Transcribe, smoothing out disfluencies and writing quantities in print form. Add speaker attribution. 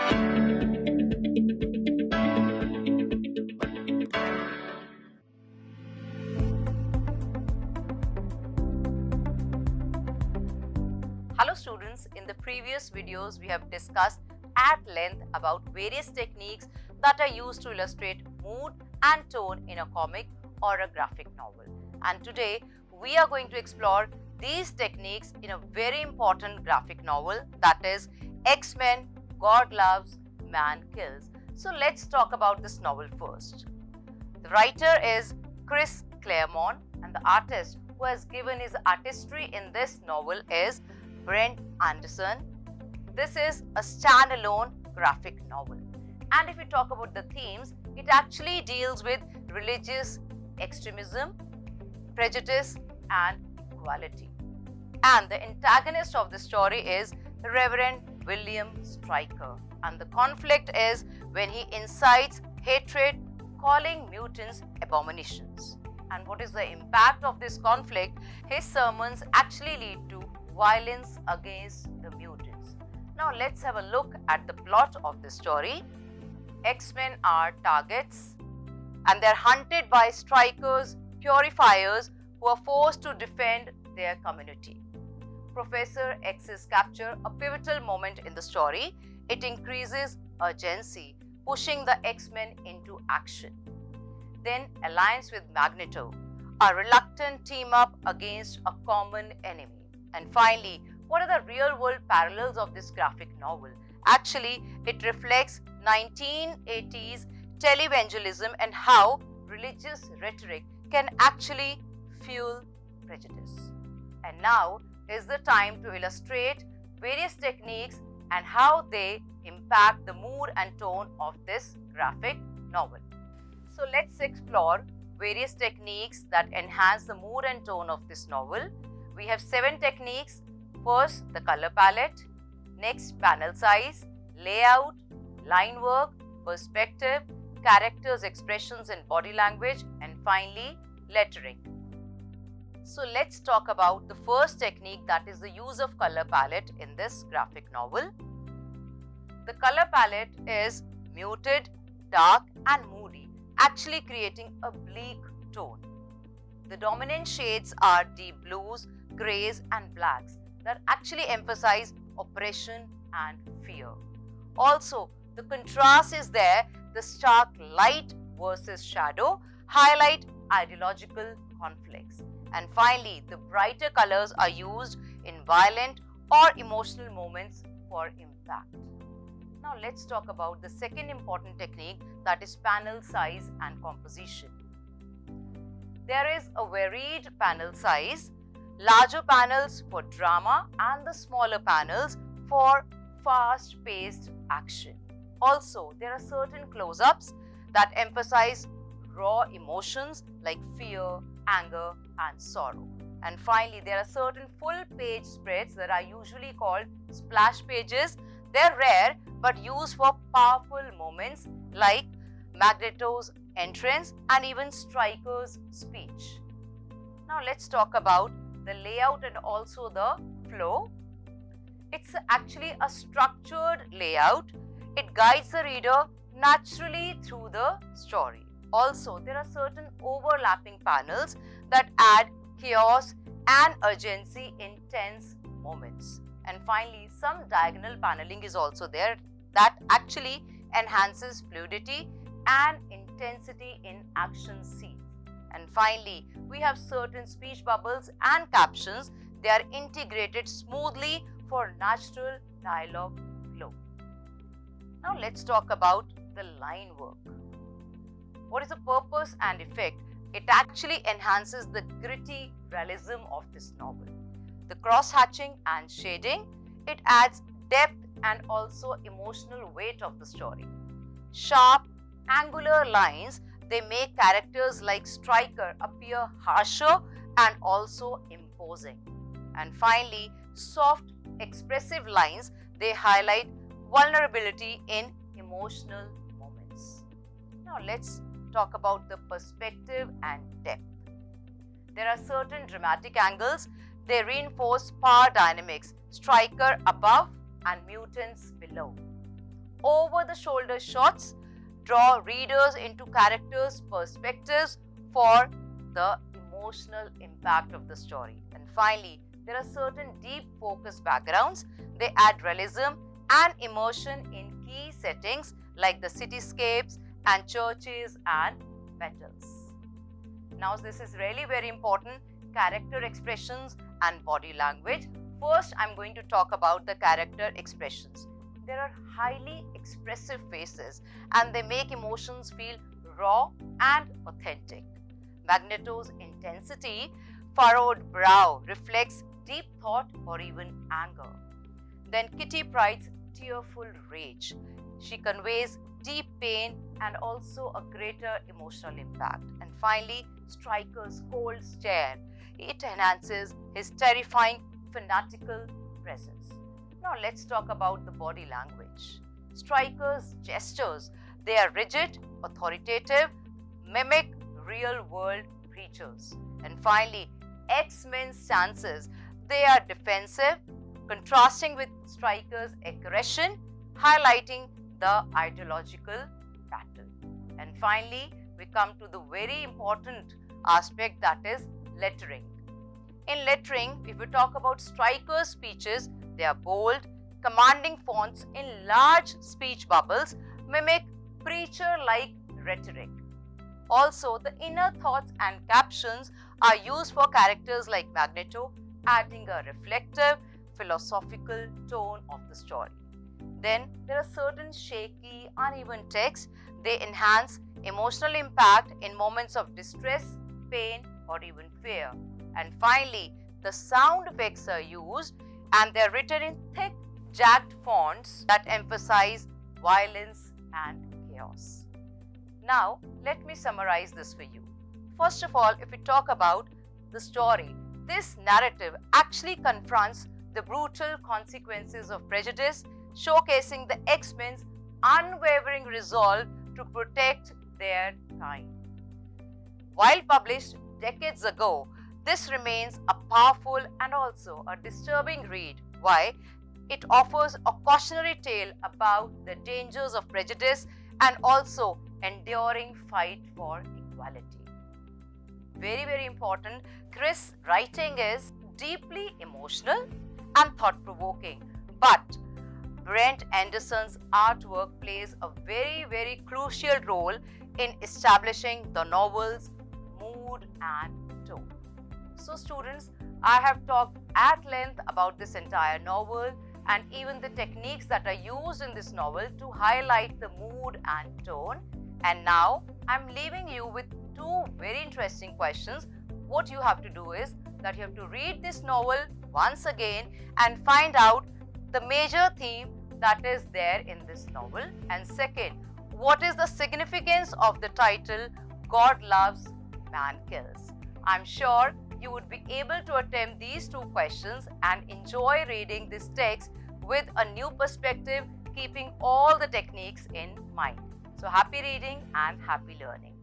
Speaker 1: Hello students, in the previous videos we have discussed at length about various techniques that are used to illustrate mood and tone in a comic or a graphic novel. And today we are going to explore these techniques in a very important graphic novel, that is X-Men, God Loves, Man Kills. So let's talk about this novel first. The writer is Chris Claremont and the artist who has given his artistry in this novel is Brent Anderson. This is a standalone graphic novel. And if we talk about the themes, it actually deals with religious extremism, prejudice and equality. And the antagonist of the story is Reverend William Stryker. And the conflict is when he incites hatred, calling mutants abominations. And what is the impact of this conflict? His sermons actually lead to violence against the mutants. Now let's have a look at the plot of the story. X-Men are targets and they're hunted by Stryker's purifiers who are forced to defend their community. Professor X's capture a pivotal moment in the story. It increases urgency, pushing the X-Men into action. Then alliance with Magneto, a reluctant team up against a common enemy. And finally, what are the real-world parallels of this graphic novel? Actually, it reflects 1980s televangelism and how religious rhetoric can actually fuel prejudice. And now is the time to illustrate various techniques and how they impact the mood and tone of this graphic novel. So let's explore various techniques that enhance the mood and tone of this novel. We have 7 techniques. First, the color palette. Next, panel size, layout, line work, perspective, characters' expressions and body language, and finally, lettering. So let's talk about the first technique, that is the use of color palette in this graphic novel. The color palette is muted, dark and moody, actually creating a bleak tone. The dominant shades are deep blues, greys and blacks that actually emphasize oppression and fear. Also, the contrast is there. The stark light versus shadow highlight ideological conflicts. And finally, the brighter colors are used in violent or emotional moments for impact. Now let's talk about the second important technique, that is panel size and composition. There is a varied panel size, larger panels for drama and the smaller panels for fast-paced action. Also, there are certain close-ups that emphasize raw emotions like fear, anger and sorrow. And finally, there are certain full-page spreads that are usually called splash pages. They're rare but used for powerful moments like Magneto's entrance and even Stryker's speech. Now let's talk about the layout and also the flow. It's actually a structured layout. It guides the reader naturally through the story. Also, there are certain overlapping panels that add chaos and urgency in tense moments. And finally, some diagonal paneling is also there that actually enhances fluidity and intensity in action scenes. And finally, we have certain speech bubbles and captions. They are integrated smoothly for natural dialogue flow. Now let's talk about the line work. What is the purpose and effect? It actually enhances the gritty realism of this novel. The cross-hatching and shading, it adds depth and also emotional weight of the story. Sharp, angular lines, they make characters like Stryker appear harsher and also imposing. And finally, soft, expressive lines, they highlight vulnerability in emotional moments. Now let's talk about the perspective and depth. There are certain dramatic angles. They reinforce power dynamics, Stryker above and mutants below. over-the-shoulder shots draw readers into characters' perspectives for the emotional impact of the story. And finally, there are certain deep focus backgrounds. They add realism and immersion in key settings like the cityscapes and churches and petals. Now, this is really very important, character expressions and body language. First, I'm going to talk about the character expressions. There are highly expressive faces and they make emotions feel raw and authentic. Magneto's intensity, furrowed brow reflects deep thought or even anger. Then Kitty Pryde's tearful rage. She conveys deep pain and also a greater emotional impact. And finally, Stryker's cold stare. It enhances his terrifying, fanatical presence. Now let's talk about the body language. Stryker's gestures, they are rigid, authoritative, mimic real-world creatures. And finally, X-Men's stances, they are defensive, contrasting with Stryker's aggression, highlighting the ideological battle. And finally, we come to the very important aspect, that is lettering. In lettering, if we talk about Stryker's speeches, they are bold, commanding fonts in large speech bubbles, mimic preacher-like rhetoric. Also, the inner thoughts and captions are used for characters like Magneto, adding a reflective, philosophical tone of the story. Then, there are certain shaky, uneven texts. They enhance emotional impact in moments of distress, pain, or even fear. And finally, the sound effects are used and they are written in thick, jagged fonts that emphasize violence and chaos. Now, let me summarize this for you. First of all, if we talk about the story, this narrative actually confronts the brutal consequences of prejudice, showcasing the X-Men's unwavering resolve to protect their kind. While published decades ago, this remains a powerful and also a disturbing read. Why? It offers a cautionary tale about the dangers of prejudice and also enduring fight for equality. Very, very important. Chris' writing is deeply emotional and thought-provoking, but Brent Anderson's artwork plays a very, very crucial role in establishing the novel's mood and tone. So students, I have talked at length about this entire novel and even the techniques that are used in this novel to highlight the mood and tone. And now I'm leaving you with two very interesting questions. What you have to do is that you have to read this novel once again and find out the major theme that is there in this novel. And second, what is the significance of the title God Loves, Man Kills? I'm sure you would be able to attempt these two questions and enjoy reading this text with a new perspective, keeping all the techniques in mind. So happy reading and happy learning.